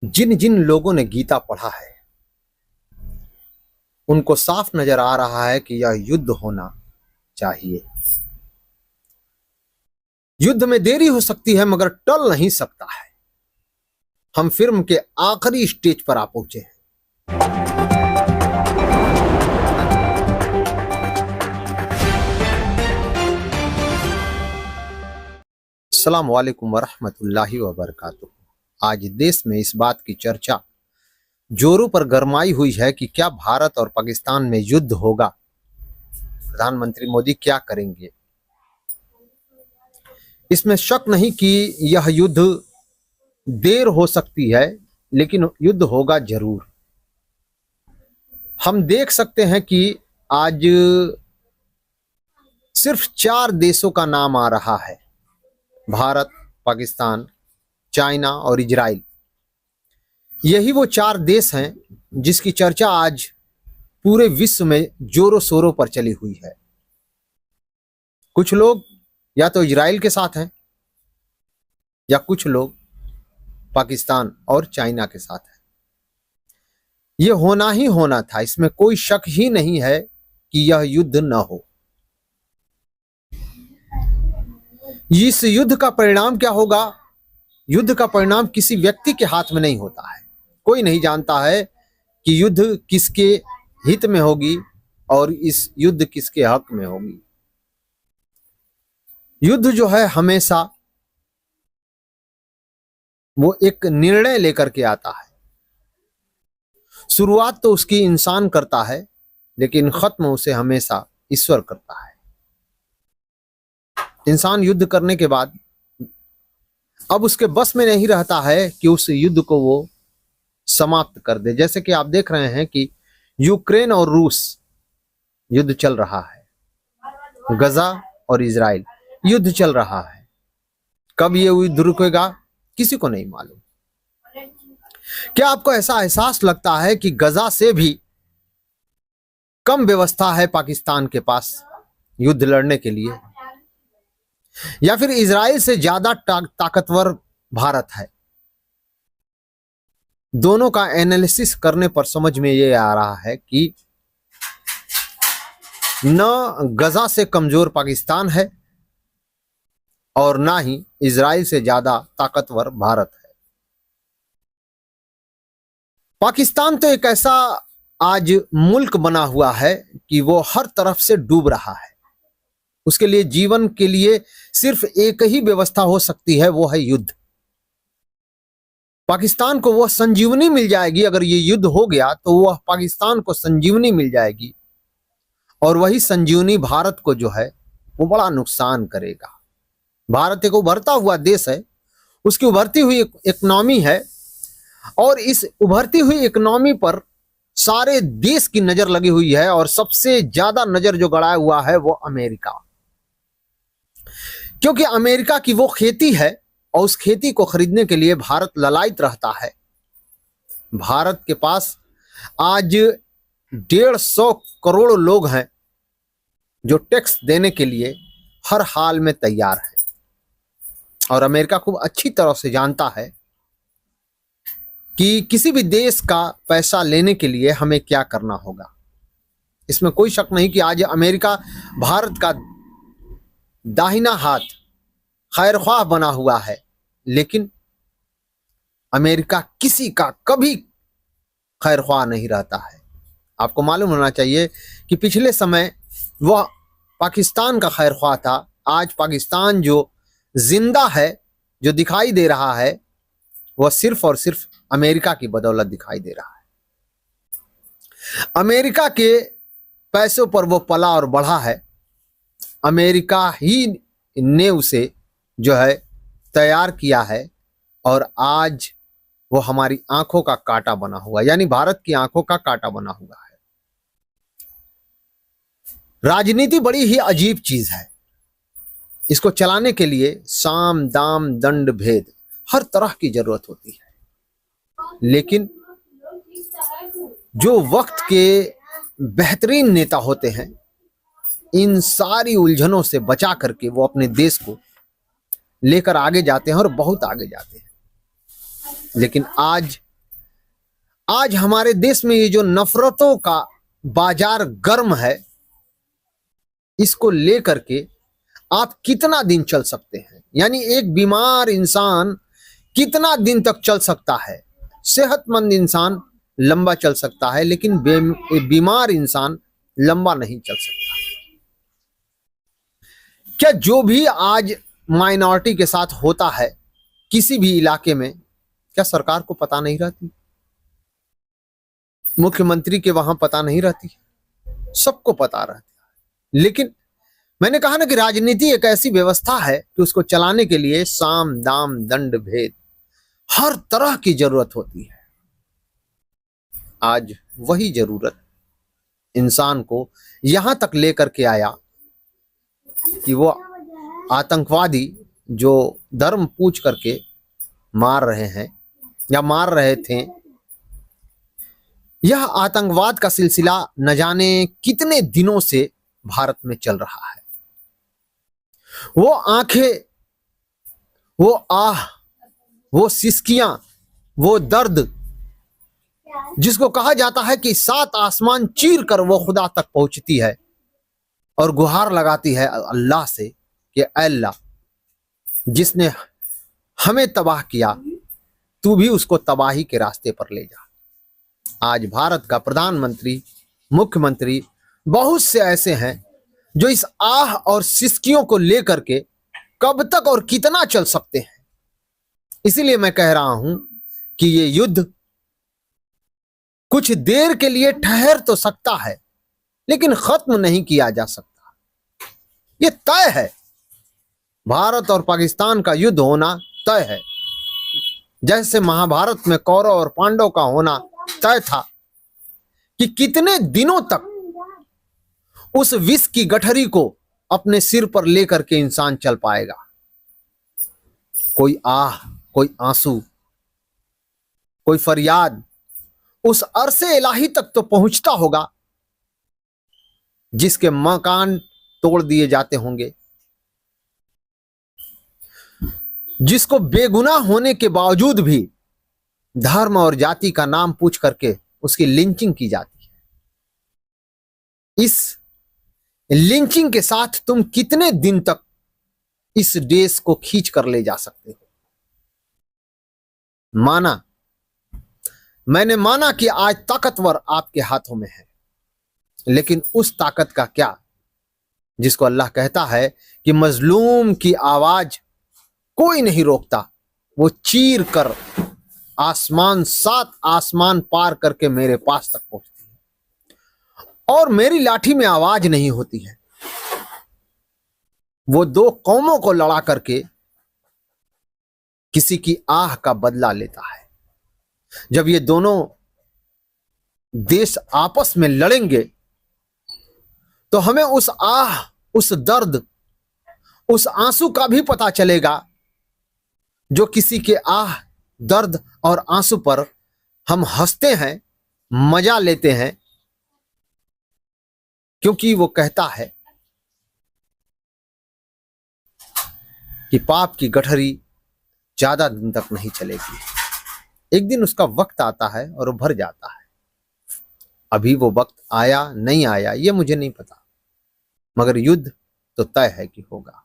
जिन जिन लोगों ने गीता पढ़ा है उनको साफ नजर आ रहा है कि यह युद्ध होना चाहिए। युद्ध में देरी हो सकती है मगर टल नहीं सकता है। हम फिल्म के आखिरी स्टेज पर आ पहुंचे हैं। अस्सलाम वालेकुम वरहमतुल्लाहि वबरकातुहू। आज देश में इस बात की चर्चा जोरों पर गरमाई हुई है कि क्या भारत और पाकिस्तान में युद्ध होगा, प्रधानमंत्री मोदी क्या करेंगे। इसमें शक नहीं कि यह युद्ध देर हो सकती है लेकिन युद्ध होगा जरूर। हम देख सकते हैं कि आज सिर्फ 4 देशों का नाम आ रहा है, भारत, पाकिस्तान, चाइना और इजराइल। यही वो 4 देश हैं जिसकी चर्चा आज पूरे विश्व में जोरों शोरों पर चली हुई है। कुछ लोग या तो इजराइल के साथ हैं या कुछ लोग पाकिस्तान और चाइना के साथ हैं। यह होना ही होना था, इसमें कोई शक ही नहीं है कि यह युद्ध न हो। इस युद्ध का परिणाम क्या होगा? युद्ध का परिणाम किसी व्यक्ति के हाथ में नहीं होता है। कोई नहीं जानता है कि युद्ध किसके हित में होगी और इस युद्ध किसके हक में होगी। युद्ध जो है हमेशा वो एक निर्णय लेकर के आता है। शुरुआत तो उसकी इंसान करता है लेकिन खत्म उसे हमेशा ईश्वर करता है। इंसान युद्ध करने के बाद अब उसके बस में नहीं रहता है कि उस युद्ध को वो समाप्त कर दे। जैसे कि आप देख रहे हैं कि यूक्रेन और रूस युद्ध चल रहा है, गजा और इजराइल युद्ध चल रहा है। कब ये युद्ध रुकेगा किसी को नहीं मालूम। क्या आपको ऐसा एहसास लगता है कि गजा से भी कम व्यवस्था है पाकिस्तान के पास युद्ध लड़ने के लिए, या फिर इजराइल से ज्यादा ताकतवर भारत है? दोनों का एनालिसिस करने पर समझ में ये आ रहा है कि न गजा से कमजोर पाकिस्तान है और ना ही इजराइल से ज्यादा ताकतवर भारत है। पाकिस्तान तो एक ऐसा आज मुल्क बना हुआ है कि वो हर तरफ से डूब रहा है। उसके लिए जीवन के लिए सिर्फ एक ही व्यवस्था हो सकती है, वो है युद्ध। पाकिस्तान को वह संजीवनी मिल जाएगी। अगर ये युद्ध हो गया तो वह पाकिस्तान को संजीवनी मिल जाएगी और वही संजीवनी भारत को जो है वो बड़ा नुकसान करेगा। भारत एक उभरता हुआ देश है, उसकी उभरती हुई इकोनॉमी है और इस उभरती हुई इकोनॉमी पर सारे देश की नजर लगी हुई है और सबसे ज्यादा नजर जो गड़ाया हुआ है वो अमेरिका। क्योंकि अमेरिका की वो खेती है और उस खेती को खरीदने के लिए भारत ललायत रहता है। भारत के पास आज 150 करोड़ लोग हैं जो टैक्स देने के लिए हर हाल में तैयार है और अमेरिका खूब अच्छी तरह से जानता है कि किसी भी देश का पैसा लेने के लिए हमें क्या करना होगा। इसमें कोई शक नहीं कि आज अमेरिका भारत का दाहिना हाथ, खैरख्वाह बना हुआ है, लेकिन अमेरिका किसी का कभी खैरख्वाह नहीं रहता है। आपको मालूम होना चाहिए कि पिछले समय वह पाकिस्तान का खैरख्वाह था। आज पाकिस्तान जो जिंदा है, जो दिखाई दे रहा है, वह सिर्फ और सिर्फ अमेरिका की बदौलत दिखाई दे रहा है। अमेरिका के पैसों पर वो पला और बढ़ा है। अमेरिका ही ने उसे जो है तैयार किया है और आज वो हमारी आंखों का कांटा बना हुआ, यानी भारत की आंखों का कांटा बना हुआ है। राजनीति बड़ी ही अजीब चीज है। इसको चलाने के लिए साम दाम दंड भेद हर तरह की जरूरत होती है, लेकिन जो वक्त के बेहतरीन नेता होते हैं इन सारी उलझनों से बचा करके वो अपने देश को लेकर आगे जाते हैं और बहुत आगे जाते हैं। लेकिन आज आज हमारे देश में ये जो नफरतों का बाजार गर्म है, इसको लेकर के आप कितना दिन चल सकते हैं? यानी एक बीमार इंसान कितना दिन तक चल सकता है? सेहतमंद इंसान लंबा चल सकता है, लेकिन बीमार इंसान लंबा नहीं चल सकता। क्या जो भी आज माइनॉरिटी के साथ होता है किसी भी इलाके में, क्या सरकार को पता नहीं रहती? मुख्यमंत्री के वहां पता नहीं रहती? सबको पता रहता है। लेकिन मैंने कहा ना कि राजनीति एक ऐसी व्यवस्था है कि उसको चलाने के लिए साम दाम दंड भेद हर तरह की जरूरत होती है। आज वही जरूरत इंसान को यहां तक लेकर के आया कि वो आतंकवादी जो धर्म पूछ करके मार रहे हैं या मार रहे थे, यह आतंकवाद का सिलसिला न जाने कितने दिनों से भारत में चल रहा है। वो आंखें, वो आह, वो सिसकियां, वो दर्द जिसको कहा जाता है कि 7 आसमान चीर कर वो खुदा तक पहुंचती है और गुहार लगाती है अल्लाह से कि अल्लाह, जिसने हमें तबाह किया तू भी उसको तबाही के रास्ते पर ले जा। आज भारत का प्रधानमंत्री, मुख्यमंत्री, बहुत से ऐसे हैं जो इस आह और सिसकियों को लेकर के कब तक और कितना चल सकते हैं। इसीलिए मैं कह रहा हूं कि ये युद्ध कुछ देर के लिए ठहर तो सकता है, लेकिन खत्म नहीं किया जा सकता। ये तय है, भारत और पाकिस्तान का युद्ध होना तय है। जैसे महाभारत में कौरव और पांडव का होना तय था कि कितने दिनों तक उस विष की गठरी को अपने सिर पर लेकर के इंसान चल पाएगा। कोई आह, कोई आंसू, कोई फरियाद उस अरसे इलाही तक तो पहुंचता होगा जिसके मकान तोड़ दिए जाते होंगे, जिसको बेगुनाह होने के बावजूद भी धर्म और जाति का नाम पूछ करके उसकी लिंचिंग की जाती है। इस लिंचिंग के साथ तुम कितने दिन तक इस देश को खींच कर ले जा सकते हो? मैंने माना कि आज ताकतवर आपके हाथों में है, लेकिन उस ताकत का क्या जिसको अल्लाह कहता है कि मजलूम की आवाज कोई नहीं रोकता, वो चीर कर आसमान, 7 आसमान पार करके मेरे पास तक पहुंचती है और मेरी लाठी में आवाज नहीं होती है। वो 2 कौमों को लड़ा करके किसी की आह का बदला लेता है। जब ये दोनों देश आपस में लड़ेंगे तो हमें उस आह, उस दर्द, उस आंसू का भी पता चलेगा जो किसी के आह, दर्द और आंसू पर हम हंसते हैं, मजा लेते हैं, क्योंकि वो कहता है कि पाप की गठरी ज्यादा दिन तक नहीं चलेगी। एक दिन उसका वक्त आता है और वो भर जाता है। अभी वो वक्त आया नहीं आया ये मुझे नहीं पता, मगर युद्ध तो तय है कि होगा।